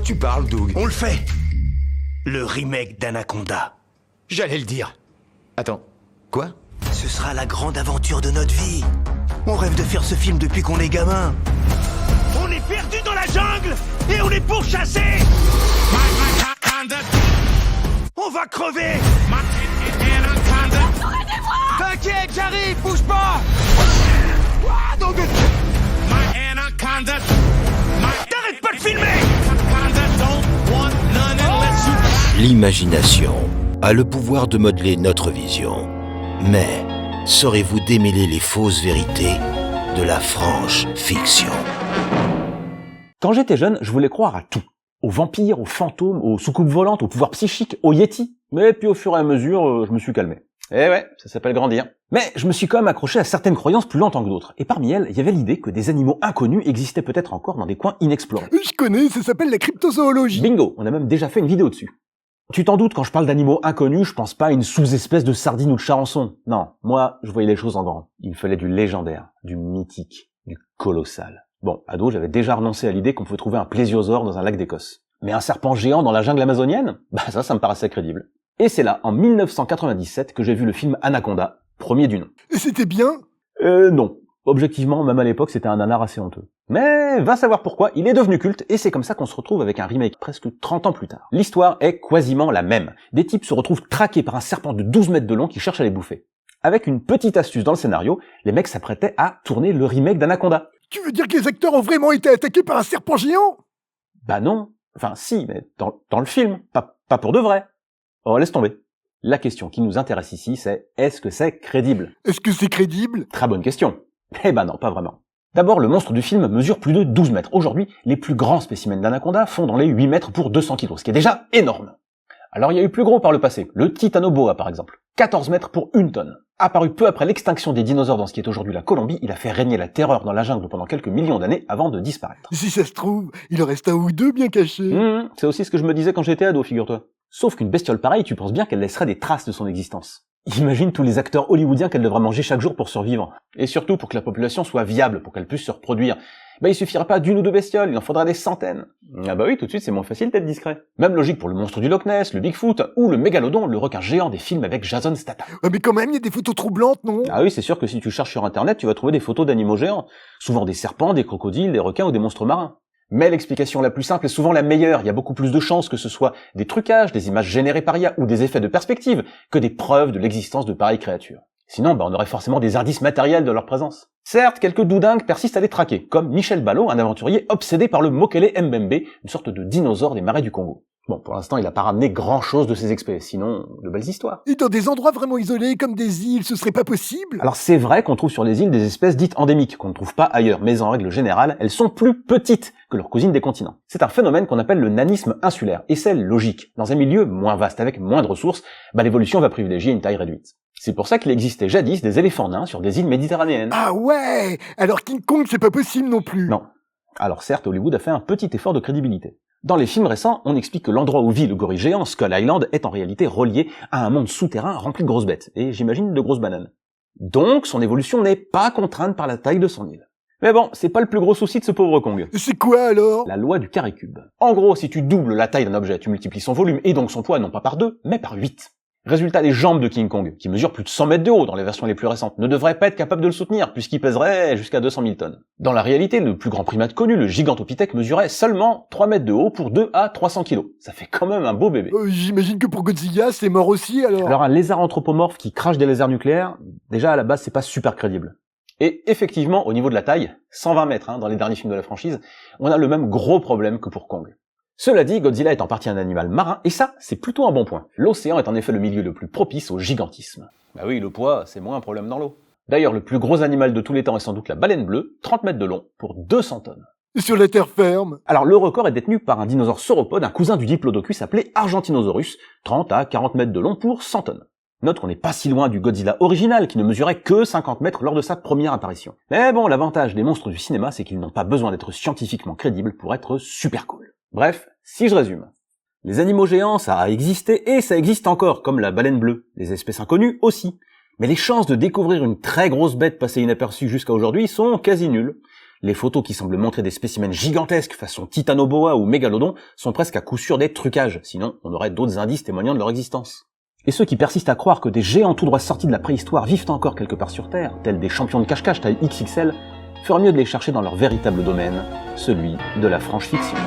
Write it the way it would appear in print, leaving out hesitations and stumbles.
tu parles, Doug? On le fait. Le remake d'Anaconda. J'allais le dire. Attends, quoi? Ce sera la grande aventure de notre vie. On rêve de faire ce film depuis qu'on est gamin. On est perdu dans la jungle et on est pourchassés. On va crever. T'inquiète, j'arrive, bouge pas! T'arrêtes pas de filmer. L'imagination a le pouvoir de modeler notre vision. Mais saurez-vous démêler les fausses vérités de la franche fiction? Quand j'étais jeune, je voulais croire à tout. Aux vampires, aux fantômes, aux soucoupes volantes, aux pouvoirs psychiques, aux yétis. Mais puis au fur et à mesure, je me suis calmé. Eh ouais, ça s'appelle grandir. Mais je me suis quand même accroché à certaines croyances plus longtemps que d'autres. Et parmi elles, il y avait l'idée que des animaux inconnus existaient peut-être encore dans des coins inexplorés. Je connais, ça s'appelle la cryptozoologie. Bingo, on a même déjà fait une vidéo dessus. Tu t'en doutes, quand je parle d'animaux inconnus, je pense pas à une sous-espèce de sardine ou de charançon. Non, moi, je voyais les choses en grand. Il me fallait du légendaire, du mythique, du colossal. Bon, ado, j'avais déjà renoncé à l'idée qu'on pouvait trouver un plésiosaure dans un lac d'Écosse. Mais un serpent géant dans la jungle amazonienne? Bah ça me paraissait crédible. Et c'est là, en 1997, que j'ai vu le film Anaconda, premier du nom. Et c'était bien? Non. Objectivement, même à l'époque, c'était un nanar assez honteux. Mais va savoir pourquoi, il est devenu culte, et c'est comme ça qu'on se retrouve avec un remake presque 30 ans plus tard. L'histoire est quasiment la même. Des types se retrouvent traqués par un serpent de 12 mètres de long qui cherche à les bouffer. Avec une petite astuce dans le scénario, les mecs s'apprêtaient à tourner le remake d'Anaconda. Tu veux dire que les acteurs ont vraiment été attaqués par un serpent géant? Bah non. Enfin si, mais dans le film, pas pour de vrai. Oh, laisse tomber. La question qui nous intéresse ici, c'est est-ce que c'est crédible? Est-ce que c'est crédible? Très bonne question. Eh ben non, pas vraiment. D'abord, le monstre du film mesure plus de 12 mètres. Aujourd'hui, les plus grands spécimens d'Anaconda font dans les 8 mètres pour 200 kilos, ce qui est déjà énorme. Alors il y a eu plus gros par le passé, le Titanoboa par exemple, 14 mètres pour 1 tonne. Apparu peu après l'extinction des dinosaures dans ce qui est aujourd'hui la Colombie, il a fait régner la terreur dans la jungle pendant quelques millions d'années avant de disparaître. Si ça se trouve, il en reste un ou deux bien cachés. C'est aussi ce que je me disais quand j'étais ado, figure-toi. Sauf qu'une bestiole pareille, tu penses bien qu'elle laisserait des traces de son existence. Imagine tous les acteurs hollywoodiens qu'elle devra manger chaque jour pour survivre. Et surtout pour que la population soit viable, pour qu'elle puisse se reproduire. Bah il suffira pas d'une ou deux bestioles, il en faudra des centaines. Ah bah oui, tout de suite c'est moins facile d'être discret. Même logique pour le monstre du Loch Ness, le Bigfoot, ou le mégalodon, le requin géant des films avec Jason Statham. Ah mais quand même, il y a des photos troublantes, non? Ah oui, c'est sûr que si tu cherches sur internet, tu vas trouver des photos d'animaux géants. Souvent des serpents, des crocodiles, des requins ou des monstres marins. Mais l'explication la plus simple est souvent la meilleure, il y a beaucoup plus de chances que ce soit des trucages, des images générées par IA ou des effets de perspective, que des preuves de l'existence de pareilles créatures. Sinon, on aurait forcément des indices matériels de leur présence. Certes, quelques doudingues persistent à les traquer, comme Michel Ballot, un aventurier obsédé par le Mokele Mbembe, une sorte de dinosaure des marais du Congo. Bon, pour l'instant, il a pas ramené grand-chose de ses expés, sinon, de belles histoires. Et dans des endroits vraiment isolés, comme des îles, ce serait pas possible? Alors c'est vrai qu'on trouve sur les îles des espèces dites endémiques, qu'on ne trouve pas ailleurs, mais en règle générale, elles sont plus petites que leurs cousines des continents. C'est un phénomène qu'on appelle le nanisme insulaire, et c'est logique. Dans un milieu moins vaste, avec moins de ressources, l'évolution va privilégier une taille réduite. C'est pour ça qu'il existait jadis des éléphants nains sur des îles méditerranéennes. Ah ouais! Alors King Kong, c'est pas possible non plus. Non. Alors certes, Hollywood a fait un petit effort de crédibilité. Dans les films récents, on explique que l'endroit où vit le gorille géant, Skull Island, est en réalité relié à un monde souterrain rempli de grosses bêtes, et j'imagine de grosses bananes. Donc, son évolution n'est pas contrainte par la taille de son île. Mais bon, c'est pas le plus gros souci de ce pauvre Kong. C'est quoi alors? La loi du carré cube. En gros, si tu doubles la taille d'un objet, tu multiplies son volume et donc son poids non pas par 2, mais par 8. Résultat, les jambes de King Kong, qui mesurent plus de 100 mètres de haut dans les versions les plus récentes, ne devraient pas être capables de le soutenir, puisqu'il pèserait jusqu'à 200 000 tonnes. Dans la réalité, le plus grand primate connu, le Gigantopithèque, mesurait seulement 3 mètres de haut pour 2 à 300 kilos. Ça fait quand même un beau bébé. J'imagine que pour Godzilla, c'est mort aussi alors. Alors un lézard anthropomorphe qui crache des lasers nucléaires, déjà à la base c'est pas super crédible. Et effectivement, au niveau de la taille, 120 mètres dans les derniers films de la franchise, on a le même gros problème que pour Kong. Cela dit, Godzilla est en partie un animal marin, et ça, c'est plutôt un bon point. L'océan est en effet le milieu le plus propice au gigantisme. Bah oui, le poids, c'est moins un problème dans l'eau. D'ailleurs, le plus gros animal de tous les temps est sans doute la baleine bleue, 30 mètres de long, pour 200 tonnes. Sur la terre ferme. Alors le record est détenu par un dinosaure sauropode, un cousin du Diplodocus appelé Argentinosaurus, 30 à 40 mètres de long pour 100 tonnes. Note qu'on n'est pas si loin du Godzilla original qui ne mesurait que 50 mètres lors de sa première apparition. Mais bon, l'avantage des monstres du cinéma, c'est qu'ils n'ont pas besoin d'être scientifiquement crédibles pour être super cool. Bref, si je résume. Les animaux géants, ça a existé et ça existe encore, comme la baleine bleue. Les espèces inconnues aussi. Mais les chances de découvrir une très grosse bête passée inaperçue jusqu'à aujourd'hui sont quasi nulles. Les photos qui semblent montrer des spécimens gigantesques façon titanoboa ou mégalodon sont presque à coup sûr des trucages, sinon on aurait d'autres indices témoignant de leur existence. Et ceux qui persistent à croire que des géants tout droit sortis de la préhistoire vivent encore quelque part sur Terre, tels des champions de cache-cache taille XXL, feraient mieux de les chercher dans leur véritable domaine, celui de la franche fiction.